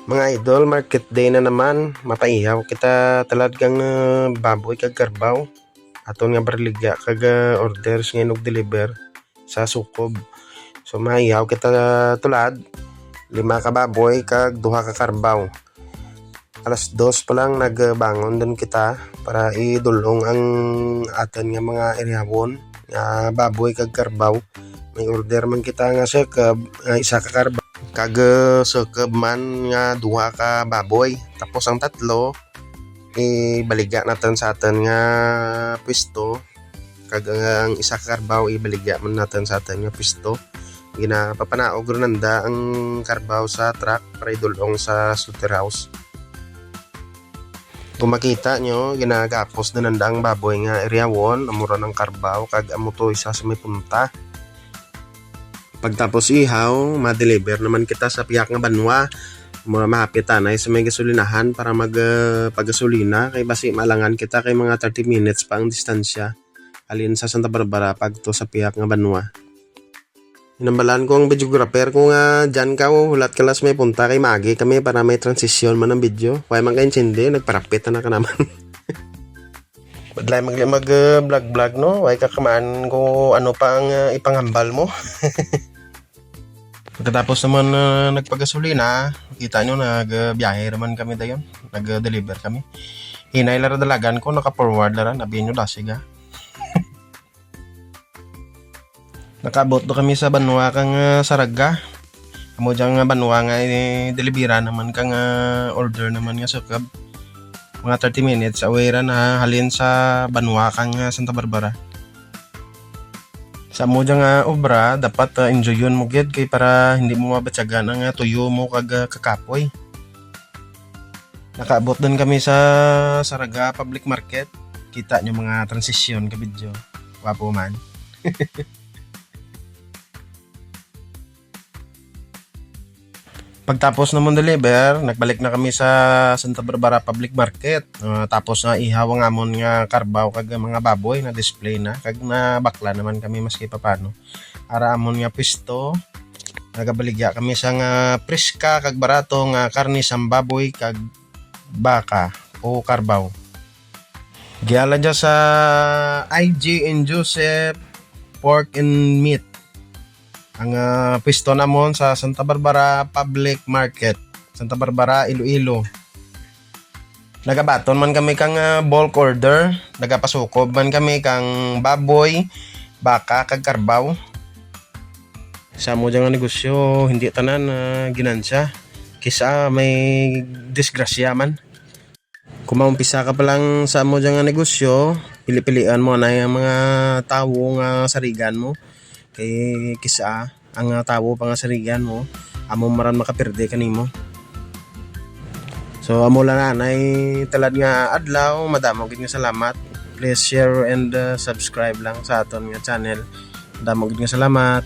Mga idol, market day na naman. Mapaihaw kita talagang baboy kag karbaw. Aton nga barligya kag orders nga deliver sa sukob. So maihaw kita tulad 5 ka baboy kag 2 ka karbaw. Alas 2 pa lang nagbangon din kita para idulong ang aton nga mga iryawon nga baboy kag karbaw. May order man kita nga sekab, isa ka karbaw kag sekab man nga 2 ka baboy. Tapos ang tatlo ibaligya natin sa atin nga pwesto kag ang isa ka karbaw ibaligya man natin sa atin nga pwesto. Ginapapanaog nanda ang karbaw sa truck para idulong sa slaughterhouse. Kung makita nyo, ginagapos na nanda ang baboy nga iryawon, amura ng karbaw kag amo to isa sa may punta. Pagtapos ihaw, ma-deliver naman kita sa piyak nga banwa. Mahapit tanay sa may gasolinahan para pagasolina kay basi malangan kita kay mga 30 minutes pa ang distansya alin sa Santa Barbara pagto sa piyak nga banwa. Inambalan ko ang videographer ko nga dyan ka hulat ka las may punta kay magi kami para may transition man ang video. Kaya man kayo sindi, nagparapit na ka naman. Badlay mag-vlog no? Kaya kakamaan ko ano pa ang ipanghambal mo. Pagkatapos naman nagpagasolina, kita nyo nagbiyahe naman kami dayon. Nag-deliver kami. Hinay lara dalagan ko, naka-forward lara, nabihin nyo lasig ha. Nakabot do kami sa banwa kang Saraga. Amo diyang banwa nga delibera naman kang order naman nga sukab. Mga 30 minutes away ra na halin sa banwa kang Santa Barbara. Sa mo diyang obra dapat enjoyon mo gid kay para hindi mo mabatsagan ang tuyo mo kag kakapoy. Nakaabot din kami sa Saraga Public Market. Kita nyo mga transisyon ka video. Wapo man. Pagtapos naman deliver, nagbalik na kami sa Santa Barbara Public Market. Tapos na ihaw ang amon nga karbaw kag mga baboy na display na kag na bakla naman kami maski papano. Ara amon nga pwesto, nagabaligya kami sa nga preska kag barato nga karni sang baboy kag baka o karbaw. Giala dya sa IG and Joseph Pork and Meat. Ang pwesto namon sa Santa Barbara Public Market, Santa Barbara, Iloilo. Nagabaton man kami kang bulk order, nagapasukob man kami kang baboy, baka kag karbaw. Sa mo diyang negosyo, hindi tanan ginansya. Kisa may disgrasya man. Kung maumpisa ka pa lang sa mo diyang negosyo, pili-pilian mo na yung mga tao nga sarigan mo. Kay kisa ang tao pa nga sarigan mo amo maran makaperde kanimo. So amo lang na talad nga adlaw, madamo gid nga salamat. Please share and subscribe lang sa aton nga channel. Madamo gid nga salamat.